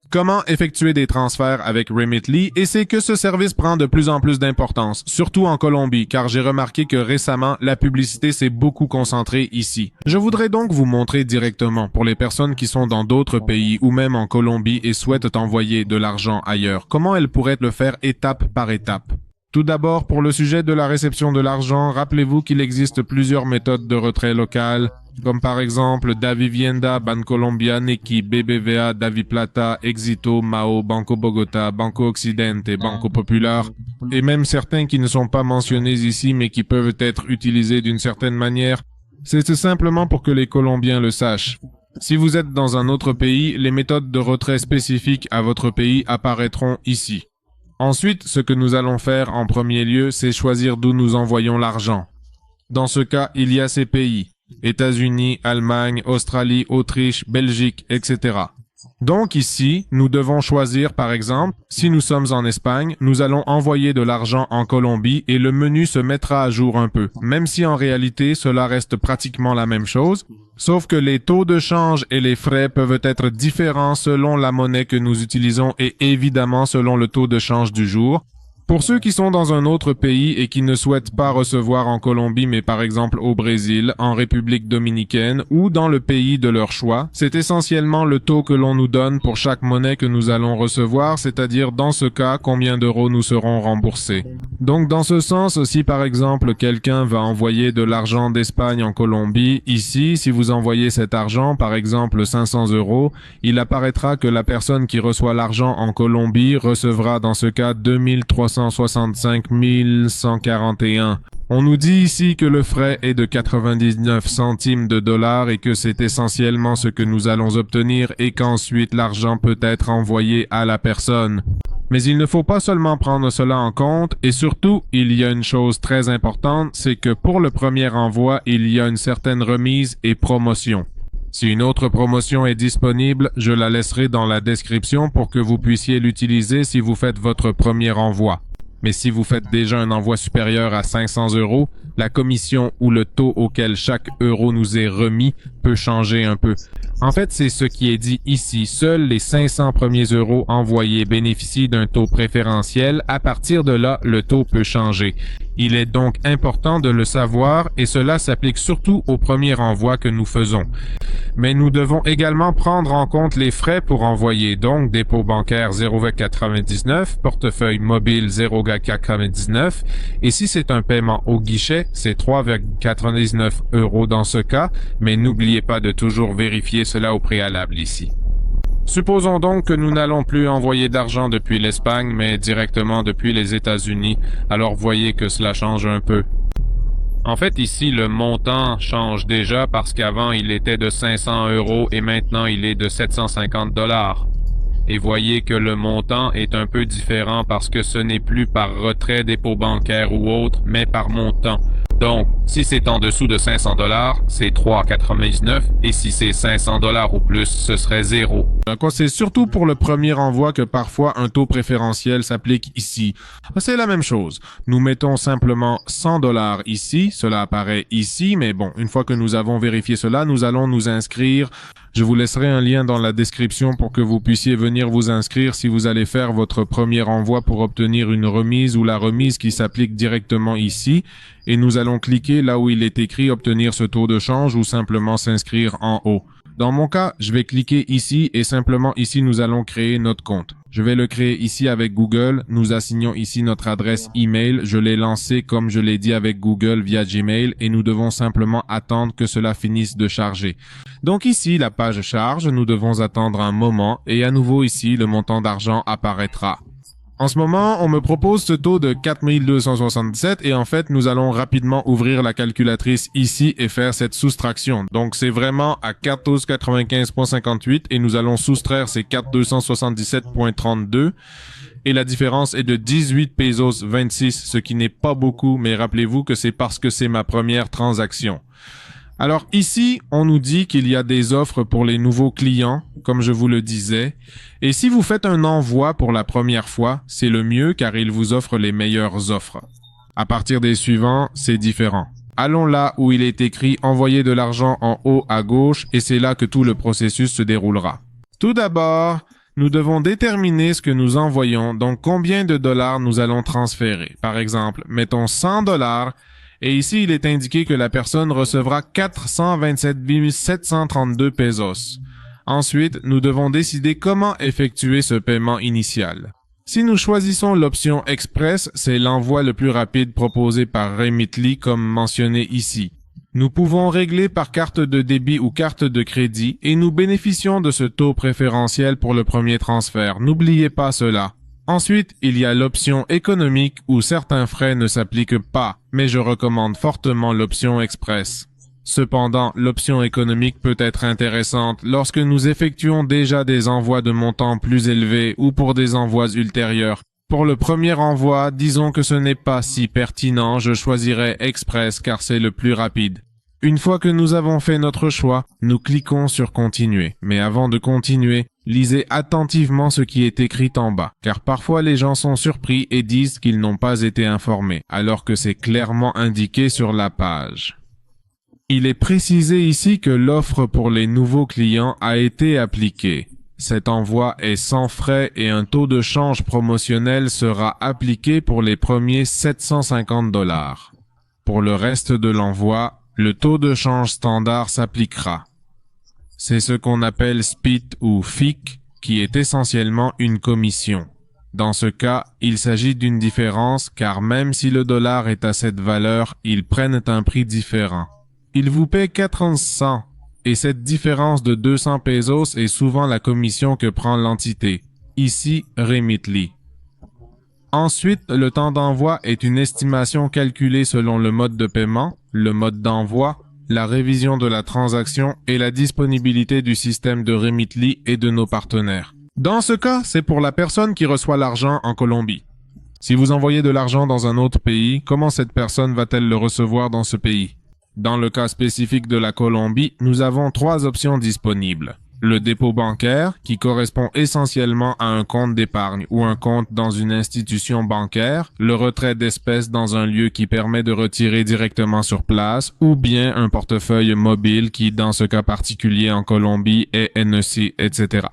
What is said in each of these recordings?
Comment effectuer des transferts avec Remitly, et c'est que ce service prend de plus en plus d'importance, surtout en Colombie, car j'ai remarqué que récemment, la publicité s'est beaucoup concentrée ici. Je voudrais donc vous montrer directement, pour les personnes qui sont dans d'autres pays ou même en Colombie et souhaitent envoyer de l'argent ailleurs, comment elles pourraient le faire étape par étape. Tout d'abord, pour le sujet de la réception de l'argent, rappelez-vous qu'il existe plusieurs méthodes de retrait local, comme par exemple Davivienda, Bancolombia, Nequi, BBVA, Daviplata, Exito, Mao, Banco Bogota, Banco Occidente, Banco Popular, et même certains qui ne sont pas mentionnés ici mais qui peuvent être utilisés d'une certaine manière. C'est simplement pour que les Colombiens le sachent. Si vous êtes dans un autre pays, les méthodes de retrait spécifiques à votre pays apparaîtront ici. Ensuite, ce que nous allons faire en premier lieu, c'est choisir d'où nous envoyons l'argent. Dans ce cas, il y a ces pays: États-Unis, Allemagne, Australie, Autriche, Belgique, etc. Donc ici, nous devons choisir par exemple, si nous sommes en Espagne, nous allons envoyer de l'argent en Colombie et le menu se mettra à jour un peu, même si en réalité cela reste pratiquement la même chose, sauf que les taux de change et les frais peuvent être différents selon la monnaie que nous utilisons et évidemment selon le taux de change du jour. Pour ceux qui sont dans un autre pays et qui ne souhaitent pas recevoir en Colombie mais par exemple au Brésil, en République dominicaine ou dans le pays de leur choix, c'est essentiellement le taux que l'on nous donne pour chaque monnaie que nous allons recevoir, c'est-à-dire dans ce cas combien d'euros nous serons remboursés. Donc dans ce sens, si par exemple quelqu'un va envoyer de l'argent d'Espagne en Colombie, ici, si vous envoyez cet argent, par exemple 500 euros, il apparaîtra que la personne qui reçoit l'argent en Colombie recevra dans ce cas 2365 141. On nous dit ici que le frais est de 99 centimes de dollars et que c'est essentiellement ce que nous allons obtenir et qu'ensuite l'argent peut être envoyé à la personne. Mais il ne faut pas seulement prendre cela en compte et surtout, il y a une chose très importante, c'est que pour le premier envoi, il y a une certaine remise et promotion. Si une autre promotion est disponible, je la laisserai dans la description pour que vous puissiez l'utiliser si vous faites votre premier envoi. Mais si vous faites déjà un envoi supérieur à 500 euros, la commission ou le taux auquel chaque euro nous est remis peut changer un peu. En fait, c'est ce qui est dit ici. Seuls les 500 premiers euros envoyés bénéficient d'un taux préférentiel. À partir de là, le taux peut changer. Il est donc important de le savoir et cela s'applique surtout au premier envoi que nous faisons. Mais nous devons également prendre en compte les frais pour envoyer, donc dépôt bancaire 0,99, portefeuille mobile 0,99 et si c'est un paiement au guichet, c'est 3,99 € dans ce cas, mais n'oubliez pas de toujours vérifier cela au préalable ici. Supposons donc que nous n'allons plus envoyer d'argent depuis l'Espagne, mais directement depuis les États-Unis, alors voyez que cela change un peu. En fait, ici, le montant change déjà parce qu'avant, il était de 500 € et maintenant, il est de 750 $. Et voyez que le montant est un peu différent parce que ce n'est plus par retrait, dépôt bancaire ou autre, mais par montant. Donc, si c'est en dessous de 500 $, c'est 3,99 et si c'est 500 $ ou plus, ce serait 0. C'est surtout pour le premier envoi que parfois un taux préférentiel s'applique ici. C'est la même chose. Nous mettons simplement 100 $ ici, cela apparaît ici, mais bon, une fois que nous avons vérifié cela, nous allons nous inscrire. Je vous laisserai un lien dans la description pour que vous puissiez venir vous inscrire si vous allez faire votre premier envoi pour obtenir une remise ou la remise qui s'applique directement ici. Et nous allons cliquer là où il est écrit obtenir ce taux de change ou simplement s'inscrire en haut. Dans mon cas, je vais cliquer ici et simplement ici nous allons créer notre compte. Je vais le créer ici avec Google. Nous assignons ici notre adresse email. Je l'ai lancé comme je l'ai dit avec Google via Gmail et nous devons simplement attendre que cela finisse de charger. Donc ici, la page charge, nous devons attendre un moment et à nouveau ici, le montant d'argent apparaîtra. En ce moment, on me propose ce taux de 4277 et en fait, nous allons rapidement ouvrir la calculatrice ici et faire cette soustraction. Donc, c'est vraiment à 1495,58 et nous allons soustraire ces 4277,32 et la différence est de 18 pesos 26, ce qui n'est pas beaucoup, mais rappelez-vous que c'est parce que c'est ma première transaction. Alors ici, on nous dit qu'il y a des offres pour les nouveaux clients, comme je vous le disais. Et si vous faites un envoi pour la première fois, c'est le mieux car il vous offre les meilleures offres. À partir des suivants, c'est différent. Allons là où il est écrit « Envoyer de l'argent » en haut à gauche et c'est là que tout le processus se déroulera. Tout d'abord, Nous devons déterminer ce que nous envoyons, donc combien de dollars nous allons transférer. Par exemple, mettons 100 dollars, et ici il est indiqué que la personne recevra 427 732 pesos. Ensuite, nous devons décider comment effectuer ce paiement initial. Si nous choisissons l'option Express, c'est l'envoi le plus rapide proposé par Remitly comme mentionné ici. Nous pouvons régler par carte de débit ou carte de crédit et nous bénéficions de ce taux préférentiel pour le premier transfert. N'oubliez pas cela. Ensuite, il y a l'option économique où certains frais ne s'appliquent pas, mais je recommande fortement l'option Express. Cependant, l'option économique peut être intéressante lorsque nous effectuons déjà des envois de montants plus élevés ou pour des envois ultérieurs. Pour le premier envoi, disons que ce n'est pas si pertinent, je choisirai Express car c'est le plus rapide. Une fois que nous avons fait notre choix, nous cliquons sur Continuer. Mais avant de continuer, lisez attentivement ce qui est écrit en bas, car parfois les gens sont surpris et disent qu'ils n'ont pas été informés, alors que c'est clairement indiqué sur la page. Il est précisé ici que l'offre pour les nouveaux clients a été appliquée. Cet envoi est sans frais et un taux de change promotionnel sera appliqué pour les premiers 750 dollars. Pour le reste de l'envoi, le taux de change standard s'appliquera. C'est ce qu'on appelle SPIT ou FIC, qui est essentiellement une commission. Dans ce cas, il s'agit d'une différence car même si le dollar est à cette valeur, ils prennent un prix différent. Ils vous paient 400 et cette différence de 200 pesos est souvent la commission que prend l'entité, ici Remitly. Ensuite, le temps d'envoi est une estimation calculée selon le mode de paiement, le mode d'envoi, la révision de la transaction et la disponibilité du système de Remitly et de nos partenaires. Dans ce cas, c'est pour la personne qui reçoit l'argent en Colombie. Si vous envoyez de l'argent dans un autre pays, comment cette personne va-t-elle le recevoir dans ce pays? Dans le cas spécifique de la Colombie, nous avons 3 options disponibles. Le dépôt bancaire, qui correspond essentiellement à un compte d'épargne ou un compte dans une institution bancaire, le retrait d'espèces dans un lieu qui permet de retirer directement sur place, ou bien un portefeuille mobile qui, dans ce cas particulier en Colombie, est NEC, etc.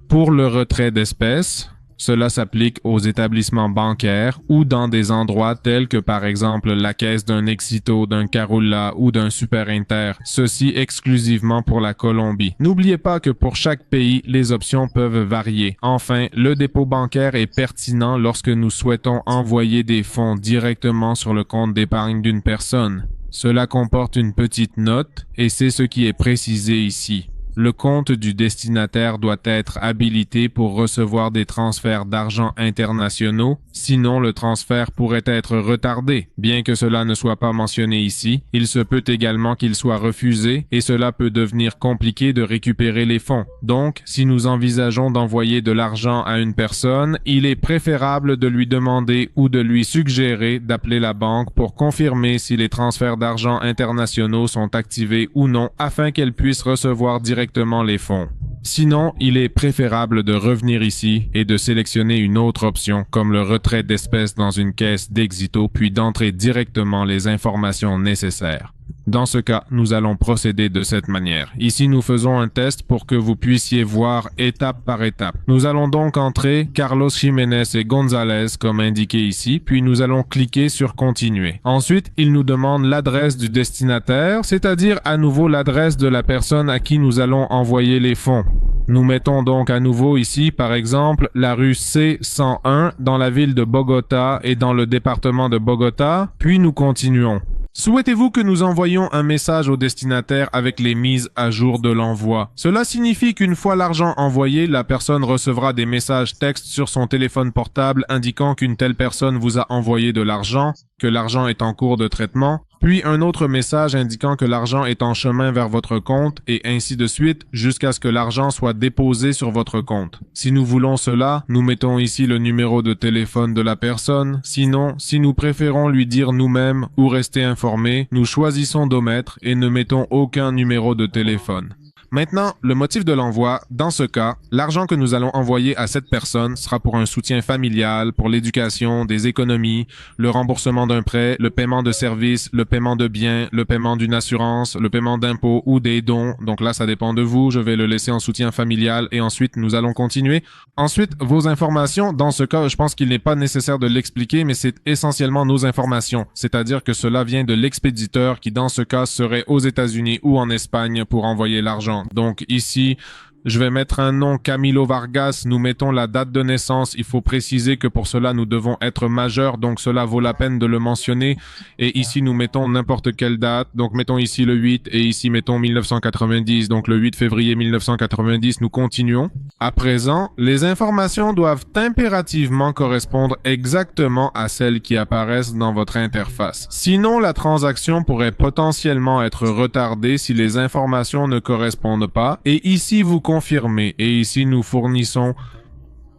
Pour le retrait d'espèces, cela s'applique aux établissements bancaires ou dans des endroits tels que par exemple la caisse d'un Éxito, d'un Carolla ou d'un Super Inter, ceci exclusivement pour la Colombie. N'oubliez pas que pour chaque pays, les options peuvent varier. Enfin, le dépôt bancaire est pertinent lorsque nous souhaitons envoyer des fonds directement sur le compte d'épargne d'une personne. Cela comporte une petite note et c'est ce qui est précisé ici. Le compte du destinataire doit être habilité pour recevoir des transferts d'argent internationaux, sinon le transfert pourrait être retardé. Bien que cela ne soit pas mentionné ici, il se peut également qu'il soit refusé et cela peut devenir compliqué de récupérer les fonds. Donc, si nous envisageons d'envoyer de l'argent à une personne, il est préférable de lui demander ou de lui suggérer d'appeler la banque pour confirmer si les transferts d'argent internationaux sont activés ou non afin qu'elle puisse recevoir directement les fonds. Sinon, il est préférable de revenir ici et de sélectionner une autre option comme le retrait d'espèces dans une caisse d'Éxito puis d'entrer directement les informations nécessaires. Dans ce cas, nous allons procéder de cette manière. Ici, nous faisons un test pour que vous puissiez voir étape par étape. Nous allons donc entrer Carlos Jiménez et Gonzalez comme indiqué ici, puis nous allons cliquer sur Continuer. Ensuite, il nous demande l'adresse du destinataire, c'est-à-dire à nouveau l'adresse de la personne à qui nous allons envoyer les fonds. Nous mettons donc à nouveau ici, par exemple, la rue C101 dans la ville de Bogota et dans le département de Bogota, puis nous continuons. Souhaitez-vous que nous envoyions un message au destinataire avec les mises à jour de l'envoi? Cela signifie qu'une fois l'argent envoyé, la personne recevra des messages textes sur son téléphone portable indiquant qu'une telle personne vous a envoyé de l'argent, que l'argent est en cours de traitement, puis un autre message indiquant que l'argent est en chemin vers votre compte et ainsi de suite jusqu'à ce que l'argent soit déposé sur votre compte. Si nous voulons cela, nous mettons ici le numéro de téléphone de la personne. Sinon, si nous préférons lui dire nous-mêmes ou rester informés, nous choisissons d'omettre et ne mettons aucun numéro de téléphone. Maintenant, le motif de l'envoi, dans ce cas, l'argent que nous allons envoyer à cette personne sera pour un soutien familial, pour l'éducation, des économies, le remboursement d'un prêt, le paiement de services, le paiement de biens, le paiement d'une assurance, le paiement d'impôts ou des dons. Donc là, ça dépend de vous. Je vais le laisser en soutien familial et ensuite nous allons continuer. Ensuite, vos informations, dans ce cas, je pense qu'il n'est pas nécessaire de l'expliquer, mais c'est essentiellement nos informations. C'est-à-dire que cela vient de l'expéditeur qui, dans ce cas, serait aux États-Unis ou en Espagne pour envoyer l'argent. Donc ici, je vais mettre un nom Camilo Vargas, nous mettons la date de naissance, il faut préciser que pour cela nous devons être majeurs, donc cela vaut la peine de le mentionner. Et ici nous mettons n'importe quelle date, donc mettons ici le 8 et ici mettons 1990, donc le 8 février 1990, nous continuons. À présent, les informations doivent impérativement correspondre exactement à celles qui apparaissent dans votre interface. Sinon, la transaction pourrait potentiellement être retardée si les informations ne correspondent pas. Et ici, vous confirmez. Et ici, nous fournissons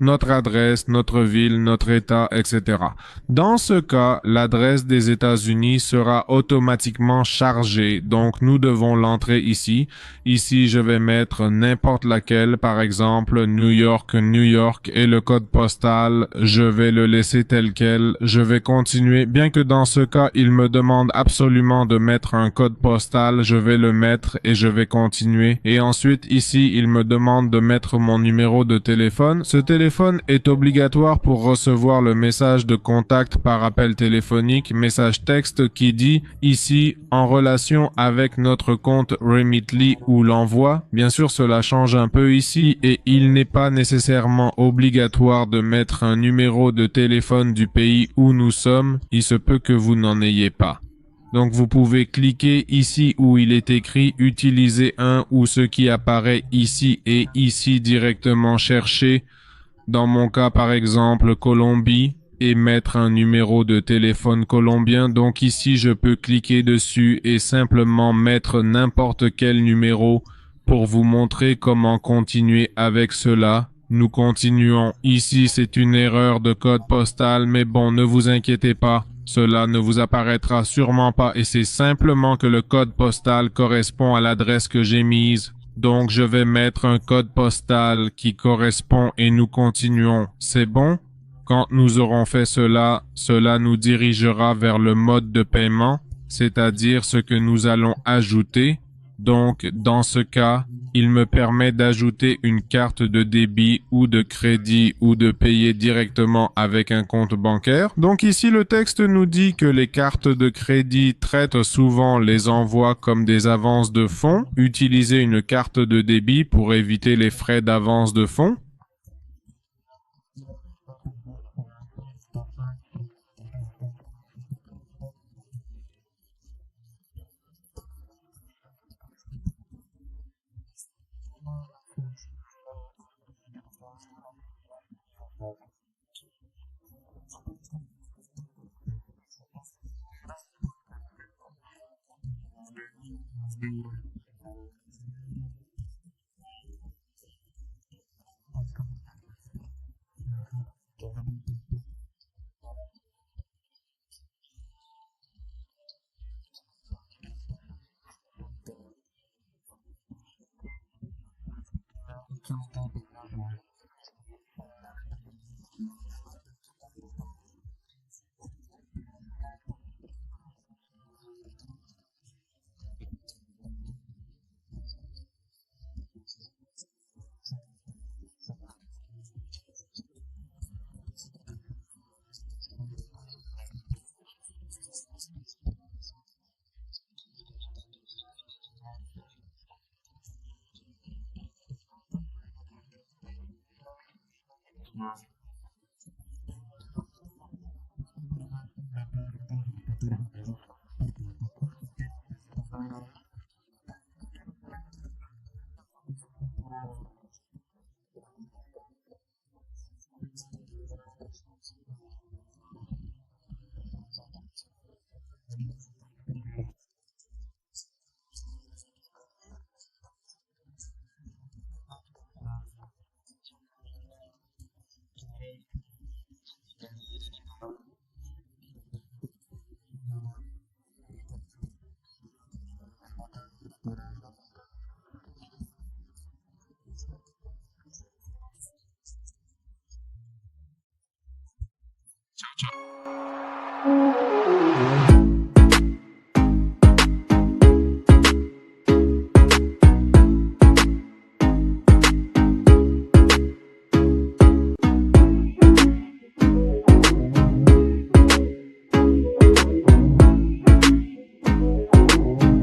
notre adresse, notre ville, notre État, etc. Dans ce cas, l'adresse des États-Unis sera automatiquement chargée, donc nous devons l'entrer ici. Ici, je vais mettre n'importe laquelle, par exemple New York, New York, et le code postal, je vais le laisser tel quel. Je vais continuer, bien que dans ce cas, il me demande absolument de mettre un code postal, je vais le mettre et je vais continuer. Et ensuite, ici, il me demande de mettre mon numéro de téléphone. Ce téléphone est obligatoire pour recevoir le message de contact par appel téléphonique, message texte qui dit ici en relation avec notre compte Remitly ou l'envoi. Bien sûr, cela change un peu ici et il n'est pas nécessairement obligatoire de mettre un numéro de téléphone du pays où nous sommes. Il se peut que vous n'en ayez pas. Donc vous pouvez cliquer ici où il est écrit utiliser un ou ce qui apparaît ici et ici directement chercher. Dans mon cas, par exemple, Colombie, et mettre un numéro de téléphone colombien. Donc ici, je peux cliquer dessus et simplement mettre n'importe quel numéro pour vous montrer comment continuer avec cela. Nous continuons. Ici, c'est une erreur de code postal, mais bon, ne vous inquiétez pas. Cela ne vous apparaîtra sûrement pas et c'est simplement que le code postal correspond à l'adresse que j'ai mise. Donc, je vais mettre un code postal qui correspond et nous continuons. C'est bon? Quand nous aurons fait cela, cela nous dirigera vers le mode de paiement, c'est-à-dire ce que nous allons ajouter. Donc, dans ce cas, il me permet d'ajouter une carte de débit ou de crédit ou de payer directement avec un compte bancaire. Donc ici, le texte nous dit que les cartes de crédit traitent souvent les envois comme des avances de fonds. Utilisez une carte de débit pour éviter les frais d'avance de fonds. Ciao, ciao.